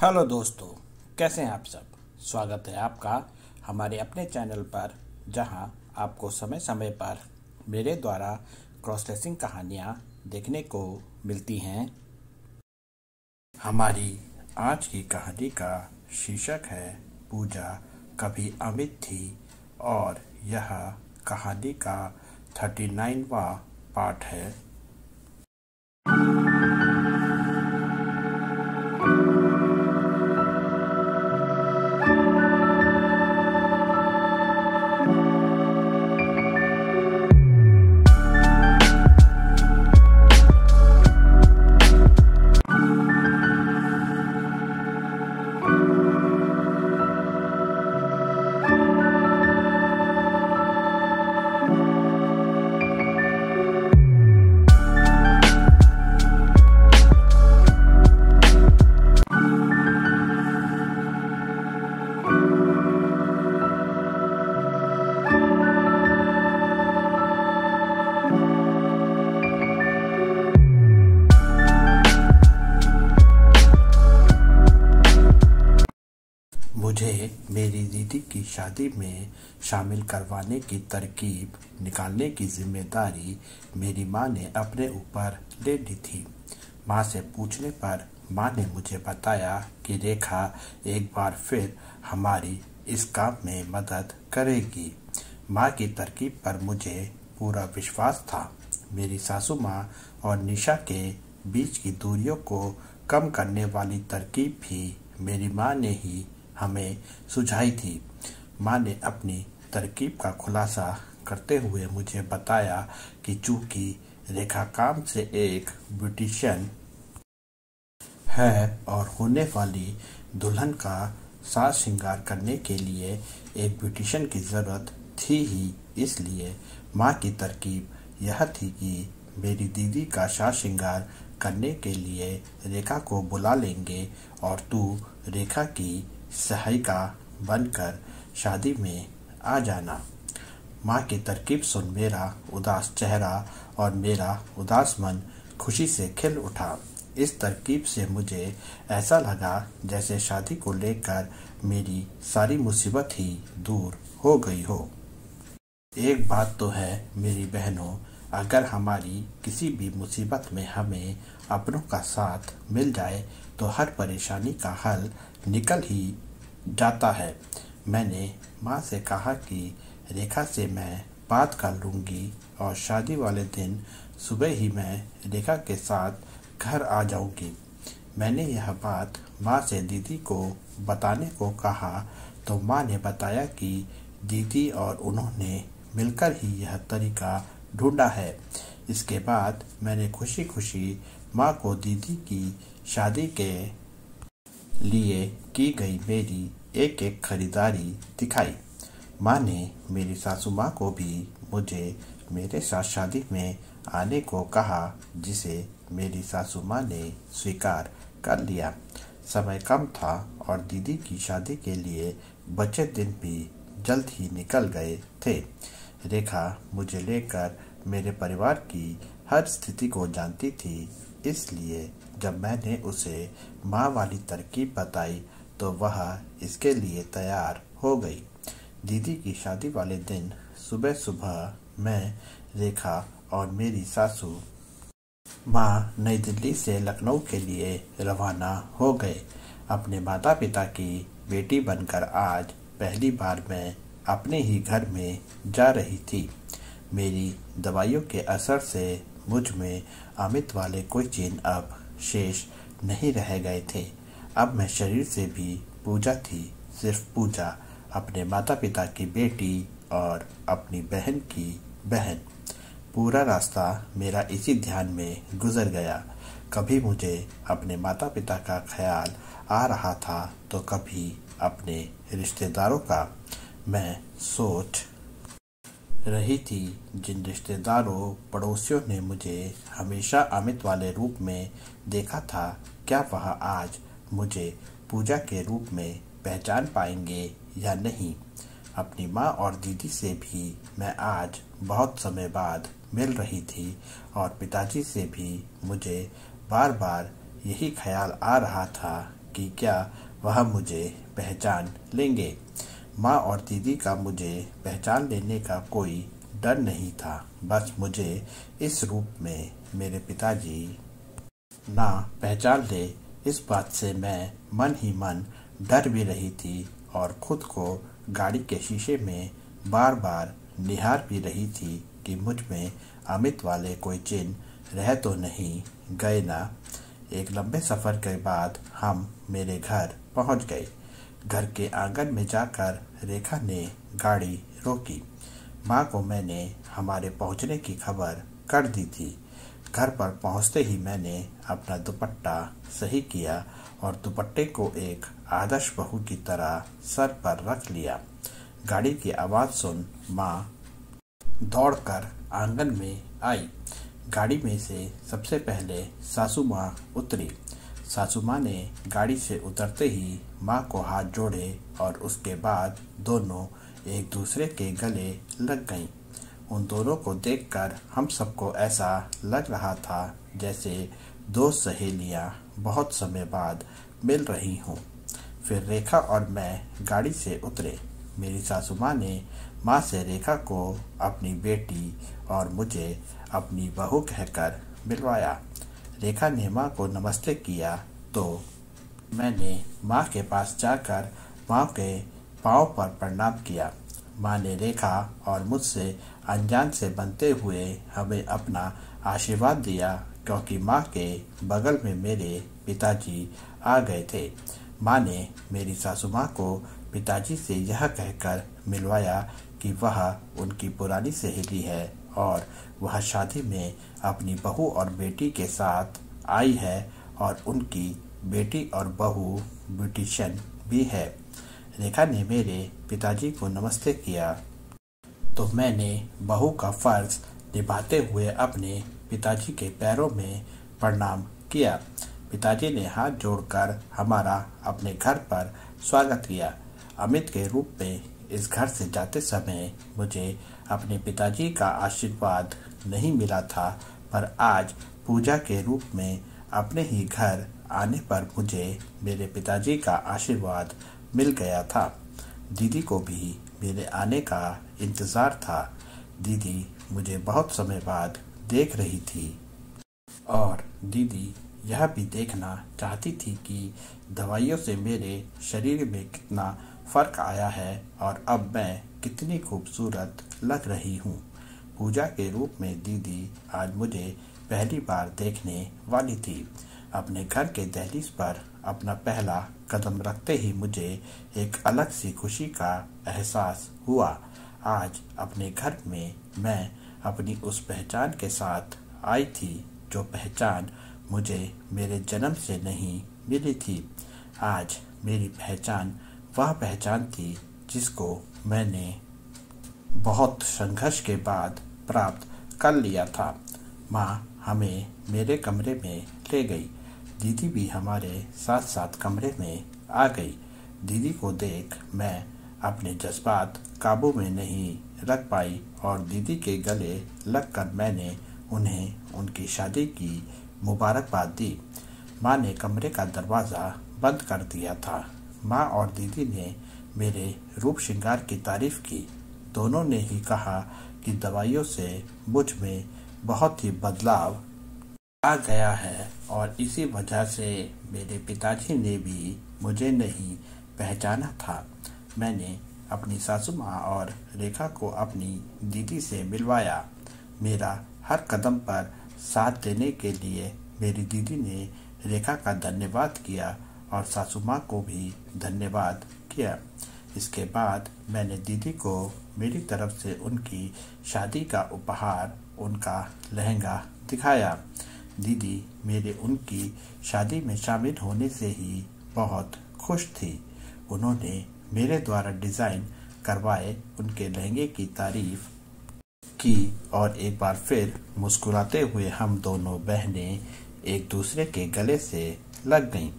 Hello दोस्तों, कैसे हैं आप सब। स्वागत है आपका हमारे अपने चैनल पर, जहां आपको समय समय पर मेरे द्वारा क्रॉस ड्रेसिंग कहानियां देखने को मिलती हैं। हमारी आज की कहानी का शीर्षक है पूजा कभी अमित थी, और यह कहानी का 39वां पार्ट है। मुझे मेरी दीदी की शादी में शामिल करवाने की तरकीब निकालने की जिम्मेदारी मेरी माँ ने अपने ऊपर ले ली थी। माँ से पूछने पर माँ ने मुझे बताया कि रेखा एक बार फिर हमारी इस काम में मदद करेगी। माँ की तरकीब पर मुझे पूरा विश्वास था। मेरी सासू माँ और निशा के बीच की दूरियों को कम करने वाली तरकीब भी मेरी माँ ने ही हमें सुझाई थी। माँ ने अपनी तरकीब का खुलासा करते हुए मुझे बताया कि चूंकि रेखा काम से एक ब्यूटिशियन है और होने वाली दुल्हन का साज श्रृंगार करने के लिए एक ब्यूटिशियन की ज़रूरत थी ही, इसलिए माँ की तरकीब यह थी कि मेरी दीदी का साज श्रृंगार करने के लिए रेखा को बुला लेंगे और तू रेखा की सहायिका बनकर शादी में आ जाना। माँ की तरकीब सुन मेरा उदास चेहरा और मेरा उदास मन खुशी से खिल उठा। इस तरकीब से मुझे ऐसा लगा जैसे शादी को लेकर मेरी सारी मुसीबत ही दूर हो गई हो। एक बात तो है मेरी बहनों, अगर हमारी किसी भी मुसीबत में हमें अपनों का साथ मिल जाए तो हर परेशानी का हल निकल ही जाता है। मैंने माँ से कहा कि रेखा से मैं बात कर लूँगी और शादी वाले दिन सुबह ही मैं रेखा के साथ घर आ जाऊँगी। मैंने यह बात माँ से दीदी को बताने को कहा तो माँ ने बताया कि दीदी और उन्होंने मिलकर ही यह तरीका ढूंढा है। इसके बाद मैंने खुशी खुशी माँ को दीदी की शादी के लिए की गई मेरी एक एक खरीदारी दिखाई। माँ ने मेरी सासू माँ को भी मुझे मेरे साथ शादी में आने को कहा, जिसे मेरी सासू माँ ने स्वीकार कर लिया। समय कम था और दीदी की शादी के लिए बचे दिन भी जल्द ही निकल गए थे। रेखा मुझे लेकर मेरे परिवार की हर स्थिति को जानती थी, इसलिए जब मैंने उसे माँ वाली तरकीब बताई तो वह इसके लिए तैयार हो गई। दीदी की शादी वाले दिन सुबह सुबह मैं, रेखा और मेरी सासू माँ नई दिल्ली से लखनऊ के लिए रवाना हो गए। अपने माता पिता की बेटी बनकर आज पहली बार मैं अपने ही घर में जा रही थी। मेरी दवाइयों के असर से मुझ में अमित वाले कोई चिन्ह अब शेष नहीं रह गए थे। अब मैं शरीर से भी पूजा थी, सिर्फ पूजा, अपने माता पिता की बेटी और अपनी बहन की बहन। पूरा रास्ता मेरा इसी ध्यान में गुजर गया। कभी मुझे अपने माता पिता का ख्याल आ रहा था तो कभी अपने रिश्तेदारों का। मैं सोच रही थी जिन रिश्तेदारों पड़ोसियों ने मुझे हमेशा अमित वाले रूप में देखा था, क्या वह आज मुझे पूजा के रूप में पहचान पाएंगे या नहीं। अपनी माँ और दीदी से भी मैं आज बहुत समय बाद मिल रही थी और पिताजी से भी मुझे बार बार यही ख्याल आ रहा था कि क्या वह मुझे पहचान लेंगे। माँ और दीदी का मुझे पहचान लेने का कोई डर नहीं था, बस मुझे इस रूप में मेरे पिताजी ना पहचान ले, इस बात से मैं मन ही मन डर भी रही थी और खुद को गाड़ी के शीशे में बार बार निहार भी रही थी कि मुझ में अमित वाले कोई चिन्ह रह तो नहीं गए ना। एक लंबे सफ़र के बाद हम मेरे घर पहुंच गए। घर के आंगन में जाकर रेखा ने गाड़ी रोकी। माँ को मैंने हमारे पहुंचने की खबर कर दी थी। घर पर पहुंचते ही मैंने अपना दुपट्टा सही किया और दुपट्टे को एक आदर्श बहू की तरह सर पर रख लिया। गाड़ी की आवाज़ सुन माँ दौड़कर आंगन में आई। गाड़ी में से सबसे पहले सासू माँ उतरी। सासू माँ ने गाड़ी से उतरते ही माँ को हाथ जोड़े और उसके बाद दोनों एक दूसरे के गले लग गईं। उन दोनों को देखकर हम सबको ऐसा लग रहा था जैसे दो सहेलियां बहुत समय बाद मिल रही हों। फिर रेखा और मैं गाड़ी से उतरे। मेरी सासू माँ ने माँ से रेखा को अपनी बेटी और मुझे अपनी बहू कहकर मिलवाया। रेखा ने माँ को नमस्ते किया तो मैंने माँ के पास जाकर माँ के पाँव पर प्रणाम किया। माँ ने रेखा और मुझसे अनजान से बनते हुए हमें अपना आशीर्वाद दिया, क्योंकि माँ के बगल में मेरे पिताजी आ गए थे। माँ ने मेरी सासू माँ को पिताजी से यह कहकर मिलवाया कि वह उनकी पुरानी सहेली है और वह शादी में अपनी बहू और बेटी के साथ आई है और उनकी बेटी और बहू ब्यूटिशियन भी है। रेखा ने मेरे पिताजी को नमस्ते किया तो मैंने बहू का फर्ज निभाते हुए अपने पिताजी के पैरों में प्रणाम किया। पिताजी ने हाथ जोड़कर हमारा अपने घर पर स्वागत किया। अमित के रूप में इस घर से जाते समय मुझे अपने पिताजी का आशीर्वाद नहीं मिला था, पर आज पूजा के रूप में अपने ही घर आने पर मुझे मेरे पिताजी का आशीर्वाद मिल गया था। दीदी को भी मेरे आने का इंतज़ार था। दीदी मुझे बहुत समय बाद देख रही थी और दीदी यह भी देखना चाहती थी कि दवाइयों से मेरे शरीर में कितना फ़र्क आया है और अब मैं कितनी खूबसूरत लग रही हूँ। पूजा के रूप में दीदी आज मुझे पहली बार देखने वाली थी। अपने घर के दहलीज पर अपना पहला कदम रखते ही मुझे एक अलग सी खुशी का एहसास हुआ। आज अपने घर में मैं अपनी उस पहचान के साथ आई थी, जो पहचान मुझे मेरे जन्म से नहीं मिली थी। आज मेरी पहचान वह पहचान थी जिसको मैंने बहुत संघर्ष के बाद प्राप्त कर लिया था। माँ हमें मेरे कमरे में ले गई। दीदी भी हमारे साथ साथ कमरे में आ गई। दीदी को देख मैं अपने जज्बात काबू में नहीं रख पाई और दीदी के गले लगकर मैंने उन्हें उनकी शादी की मुबारकबाद दी। माँ ने कमरे का दरवाज़ा बंद कर दिया था। माँ और दीदी ने मेरे रूप श्रृंगार की तारीफ की। दोनों ने ही कहा कि दवाइयों से मुझ में बहुत ही बदलाव आ गया है और इसी वजह से मेरे पिताजी ने भी मुझे नहीं पहचाना था। मैंने अपनी सासू माँ और रेखा को अपनी दीदी से मिलवाया। मेरा हर कदम पर साथ देने के लिए मेरी दीदी ने रेखा का धन्यवाद किया और सासू माँ को भी धन्यवाद किया। इसके बाद मैंने दीदी को मेरी तरफ से उनकी शादी का उपहार, उनका लहंगा दिखाया। दीदी मेरे उनकी शादी में शामिल होने से ही बहुत खुश थी। उन्होंने मेरे द्वारा डिज़ाइन करवाए उनके लहंगे की तारीफ की और एक बार फिर मुस्कुराते हुए हम दोनों बहनें एक दूसरे के गले से लग गईं।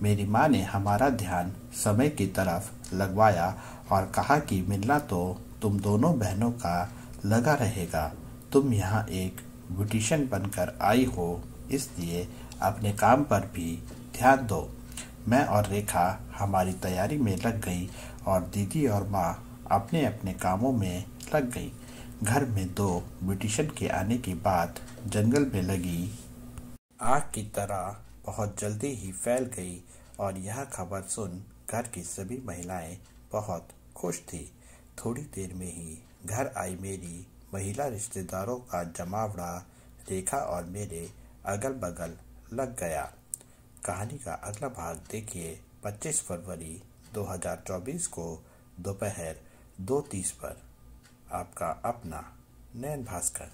मेरी माँ ने हमारा ध्यान समय की तरफ लगवाया और कहा कि मिलना तो तुम दोनों बहनों का लगा रहेगा। तुम यहाँ एक ब्यूटिशियन बनकर आई हो, इसलिए अपने काम पर भी ध्यान दो। मैं और रेखा हमारी तैयारी में लग गई और दीदी और माँ अपने अपने कामों में लग गई। घर में 2 ब्यूटिशियन के आने के बाद जंगल में लगी आग की तरह बहुत जल्दी ही फैल गई और यह खबर सुन घर की सभी महिलाएं बहुत खुश थी। थोड़ी देर में ही घर आई मेरी महिला रिश्तेदारों का जमावड़ा रेखा और मेरे अगल बगल लग गया। कहानी का अगला भाग देखिए 25 फरवरी 2024 को दोपहर 2:30 पर। आपका अपना नयन भास्कर।